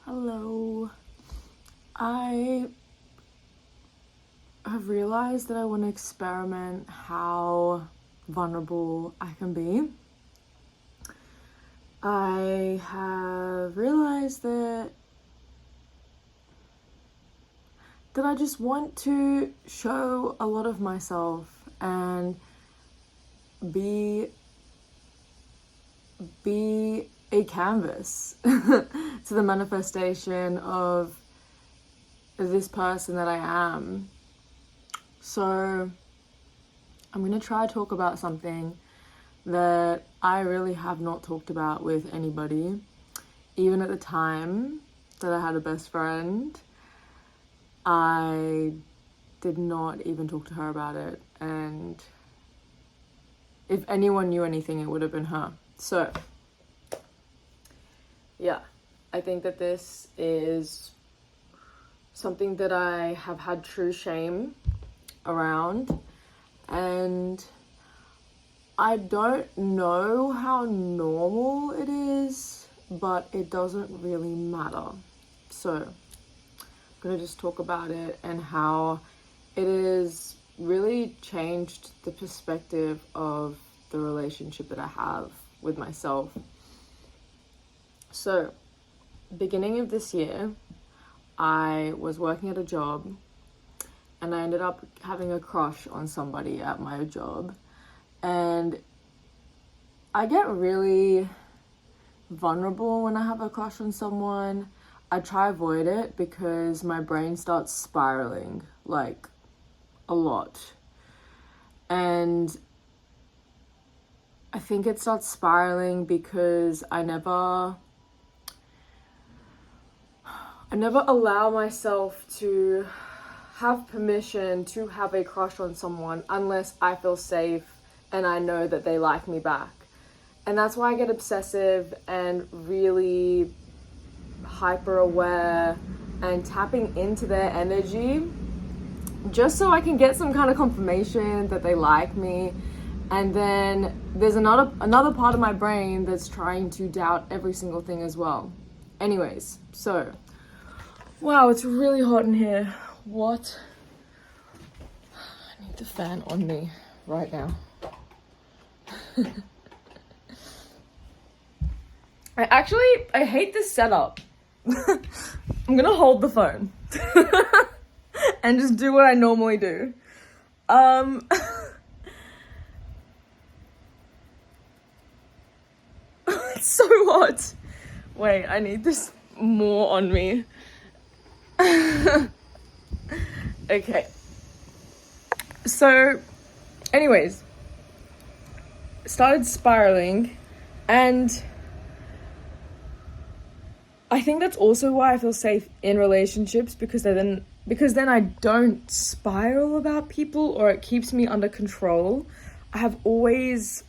Hello. I have realized that I want to experiment how vulnerable I can be. I have realized that I just want to show a lot of myself and be a canvas to the manifestation of this person that I am. So I'm going to try to talk about something that I really have not talked about with anybody. Even at the time that I had a best friend, I did not even talk to her about it. And if anyone knew anything, it would have been her. So yeah, I think that this is something that I have had true shame around, and I don't know how normal it is, but it doesn't really matter. So I'm gonna just talk about it and how it has really changed the perspective of the relationship that I have with myself. So, beginning of this year, I was working at a job and I ended up having a crush on somebody at my job. And I get really vulnerable when I have a crush on someone. I try to avoid it because my brain starts spiraling, like, a lot. And I think it starts spiraling because I never allow myself to have permission to have a crush on someone unless I feel safe and I know that they like me back. And that's why I get obsessive and really hyper aware and tapping into their energy just so I can get some kind of confirmation that they like me. And then there's another part of my brain that's trying to doubt every single thing as well. Anyways, so wow, it's really hot in here. What? I need the fan on me right now. I hate this setup. I'm gonna hold the phone and just do what I normally do. It's so hot. Wait, I need this more on me. Okay. So, anyways, started spiraling, and I think that's also why I feel safe in relationships, because then I don't spiral about people, or it keeps me under control. I have always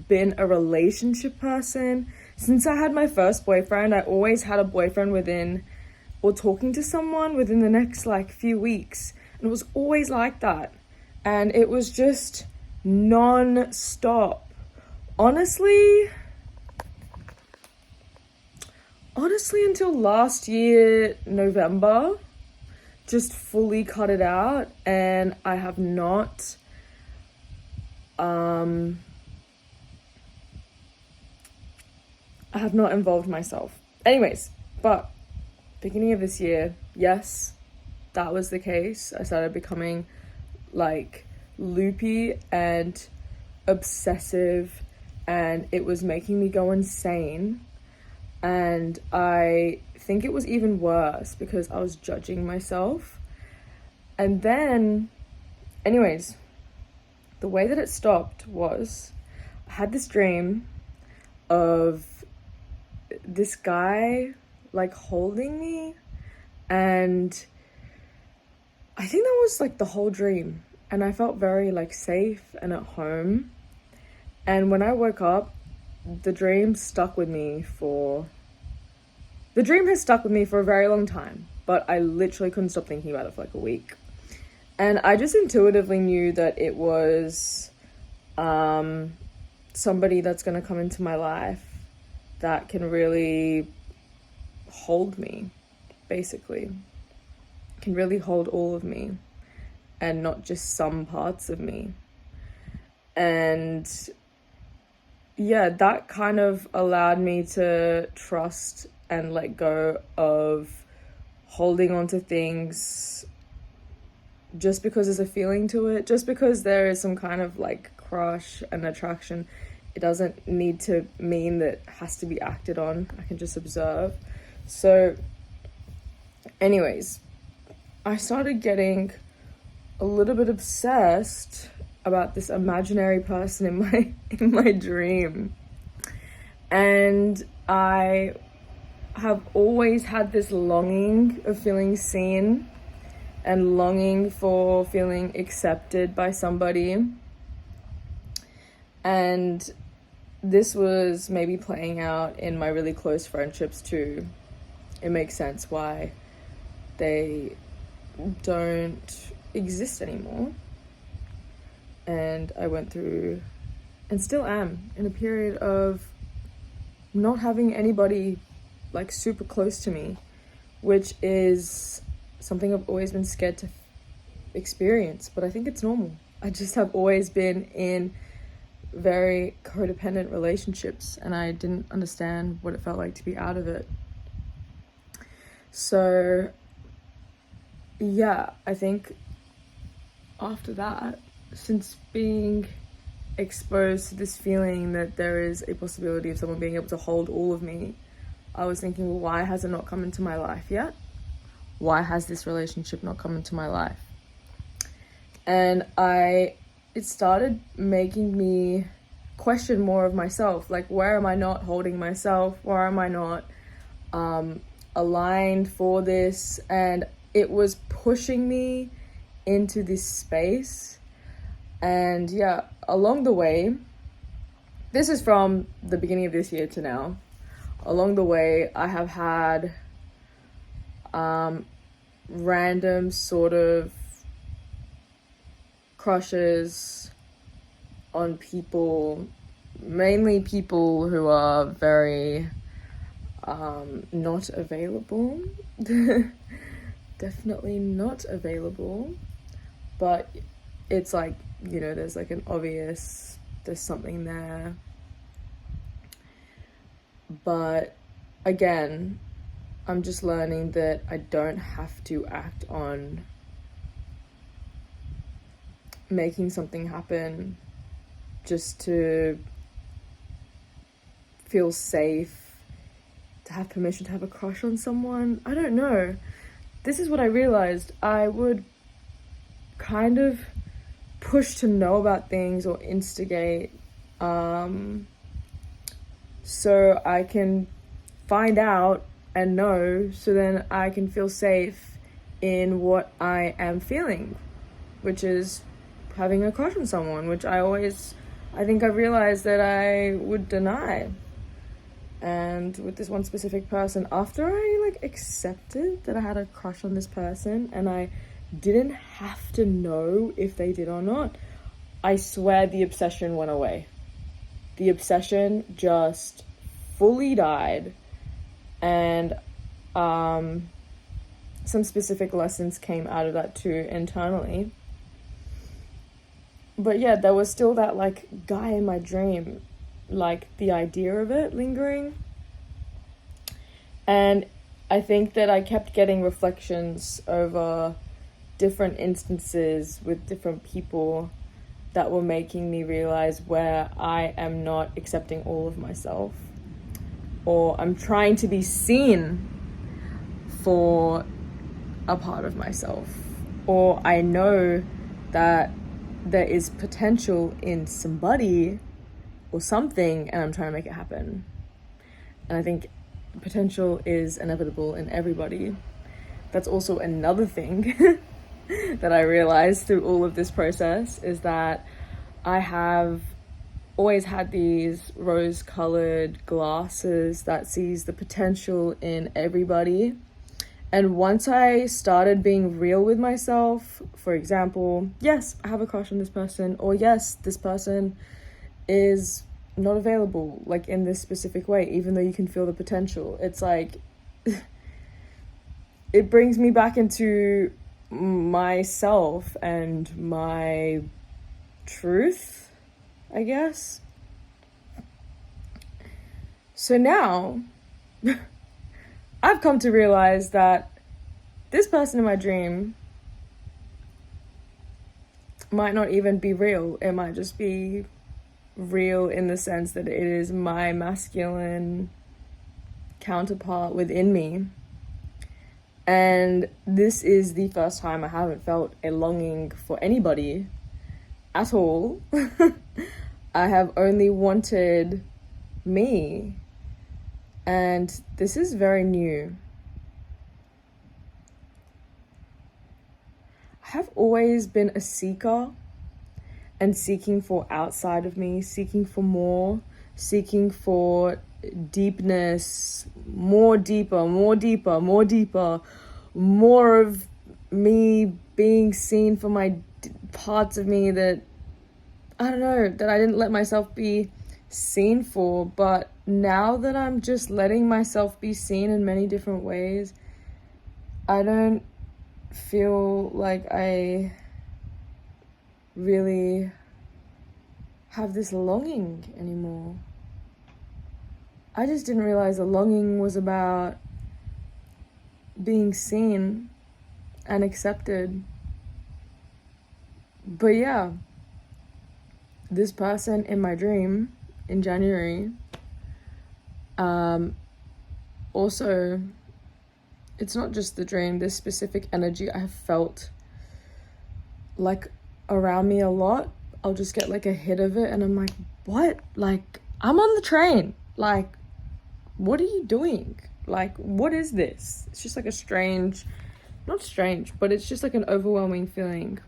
been a relationship person. Since I had my first boyfriend, I always had a boyfriend or talking to someone within the next few weeks. And it was always like that. And it was just non-stop. Honestly, until last year, November, just fully cut it out. And I have not, involved myself. Anyways, but beginning of this year, yes, that was the case. I started becoming loopy and obsessive, and it was making me go insane. And I think it was even worse because I was judging myself. And then, anyways, the way that it stopped was I had this dream of this guy holding me, and I think that was the whole dream, and I felt very safe and at home. And when I woke up, the dream has stuck with me for a very long time, but I literally couldn't stop thinking about it for a week. And I just intuitively knew that it was somebody that's going to come into my life that can really hold me, basically. Can really hold all of me and not just some parts of me. And yeah, that kind of allowed me to trust and let go of holding on to things just because there's a feeling to it, just because there is some kind of like crush and attraction. It doesn't need to mean that it has to be acted on. I can just observe. So anyways, I started getting a little bit obsessed about this imaginary person in my dream. And I have always had this longing of feeling seen and longing for feeling accepted by somebody. And this was maybe playing out in my really close friendships too. It makes sense why they don't exist anymore. And I went through, and still am, in a period of not having anybody like super close to me, which is something I've always been scared to experience, but I think it's normal. I just have always been in very codependent relationships, and I didn't understand what it felt like to be out of it. So yeah, I think after that, since being exposed to this feeling that there is a possibility of someone being able to hold all of me, I was thinking, well, why has it not come into my life yet? Why has this relationship not come into my life? And it started making me question more of myself. Like, where am I not holding myself? Where am I not aligned for this? And it was pushing me into this space. And yeah, along the way, this is from the beginning of this year to now, along the way, I have had random sort of crushes on people, mainly people who are very not available. Definitely not available. But it's like, you know, there's like there's something there. But again, I'm just learning that I don't have to act on making something happen just to feel safe, to have permission to have a crush on someone. I don't know. This is what I realized. I would kind of push to know about things or instigate so I can find out and know, so then I can feel safe in what I am feeling, which is having a crush on someone, which I think I realized that I would deny. And with this one specific person, after I accepted that I had a crush on this person and I didn't have to know if they did or not, I swear the obsession went away. The obsession just fully died, and some specific lessons came out of that too internally. But yeah, there was still that guy in my dream, the idea of it lingering. And I think that I kept getting reflections over different instances with different people that were making me realize where I am not accepting all of myself, or I'm trying to be seen for a part of myself, or I know that there is potential in somebody or something and I'm trying to make it happen. And I think potential is inevitable in everybody. That's also another thing that I realized through all of this process, is that I have always had these rose-colored glasses that sees the potential in everybody. And once I started being real with myself, for example, yes, I have a crush on this person, or yes, this person is not available in this specific way, even though you can feel the potential. It's it brings me back into myself and my truth, I guess. So now I've come to realize that this person in my dream might not even be real. It might just be real in the sense that it is my masculine counterpart within me. And this is the first time I haven't felt a longing for anybody at all. I have only wanted me. And this is very new. I have always been a seeker and seeking for outside of me, seeking for more, seeking for deepness, more deeper, more deeper, more deeper, more of me being seen for my parts of me that, I don't know, that I didn't let myself be seen for. But now that I'm just letting myself be seen in many different ways, I don't feel like I really have this longing anymore. I just didn't realize the longing was about being seen and accepted. But yeah, this person in my dream in January, also, it's not just the dream, this specific energy I have felt like around me a lot. I'll just get like a hit of it and I'm like, what? Like, I'm on the train. Like, what are you doing? Like, what is this? It's just like a strange, not strange, but it's just like an overwhelming feeling.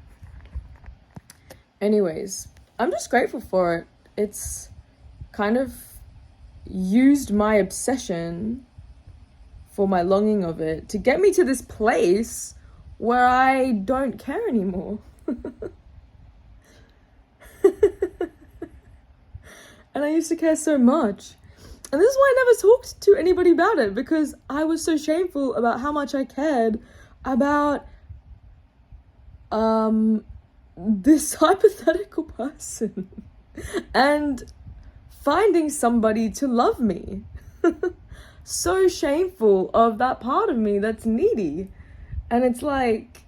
Anyways, I'm just grateful for it. It's kind of used my obsession for my longing of it to get me to this place where I don't care anymore. And I used to care so much. And this is why I never talked to anybody about it, because I was so shameful about how much I cared about this hypothetical person and finding somebody to love me. So shameful of that part of me that's needy. And it's like,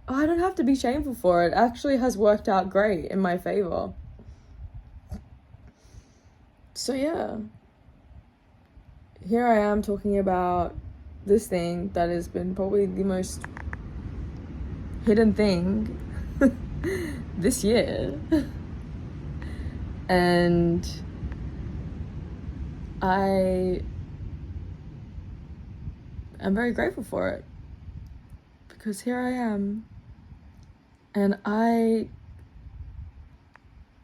I don't have to be shameful for it. It actually has worked out great in my favor. So yeah, here I am talking about this thing that has been probably the most hidden thing this year. And I am very grateful for it, because here I am, and I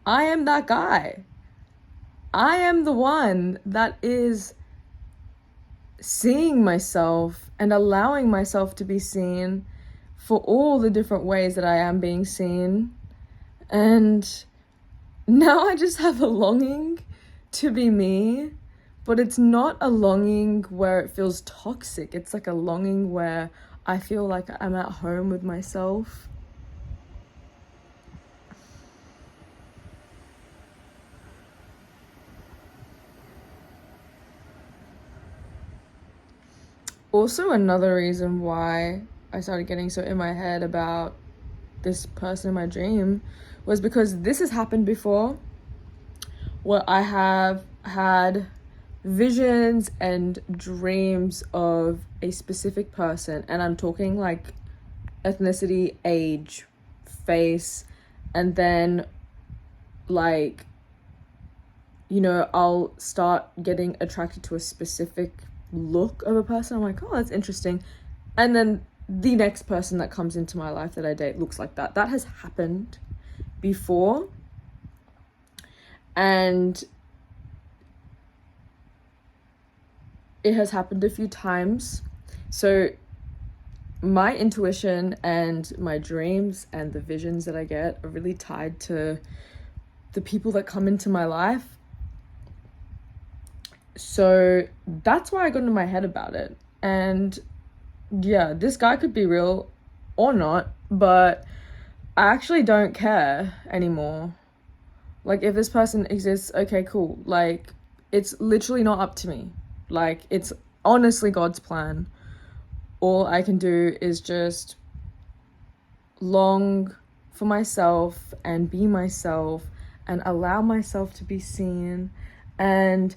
am that guy. I am the one that is seeing myself and allowing myself to be seen for all the different ways that I am being seen. And now I just have a longing to be me, but it's not a longing where it feels toxic. It's like a longing where I feel like I'm at home with myself. Also, another reason why I started getting so in my head about this person in my dream was because this has happened before, where I have had visions and dreams of a specific person, and I'm talking like ethnicity, age, face, and then like, you know, I'll start getting attracted to a specific look of a person. I'm like, oh, that's interesting. And then the next person that comes into my life that I date looks like that. That has happened before. And it has happened a few times. So my intuition and my dreams and the visions that I get are really tied to the people that come into my life. So that's why I got into my head about it. And yeah, this guy could be real or not, but I actually don't care anymore. Like, if this person exists, okay, cool. Like, it's literally not up to me. Like, it's honestly God's plan. All I can do is just long for myself and be myself and allow myself to be seen and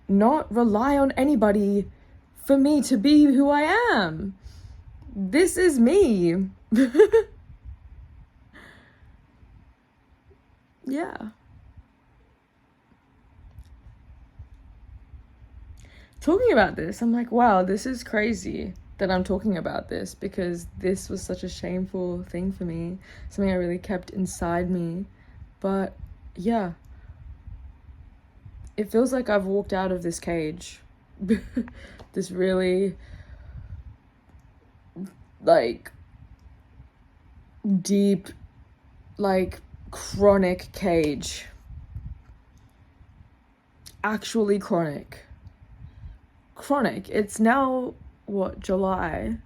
not rely on anybody for me to be who I am. This is me. Yeah. Talking about this, I'm like, wow, this is crazy that I'm talking about this, because this was such a shameful thing for me, something I really kept inside me. But yeah, it feels like I've walked out of this cage. This really, like, deep, like, chronic cage. Actually chronic. It's now, what, July?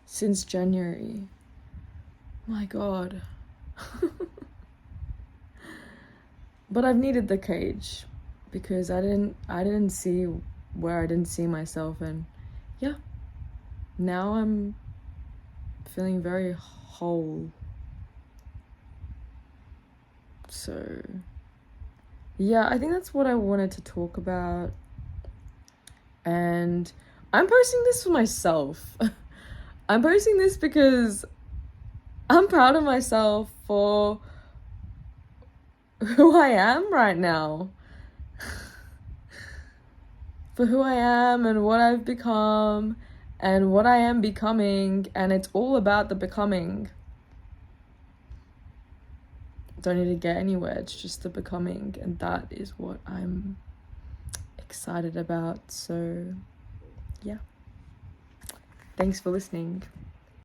Since January. My God. But I've needed the cage because I didn't see where I didn't see myself, and yeah, now I'm feeling very whole. So yeah, I think that's what I wanted to talk about. And I'm posting this for myself. I'm posting this because I'm proud of myself for who I am right now. For who I am and what I've become and what I am becoming. And it's all about the becoming. Don't need to get anywhere, it's just the becoming, and that is what I'm excited about. So yeah, thanks for listening.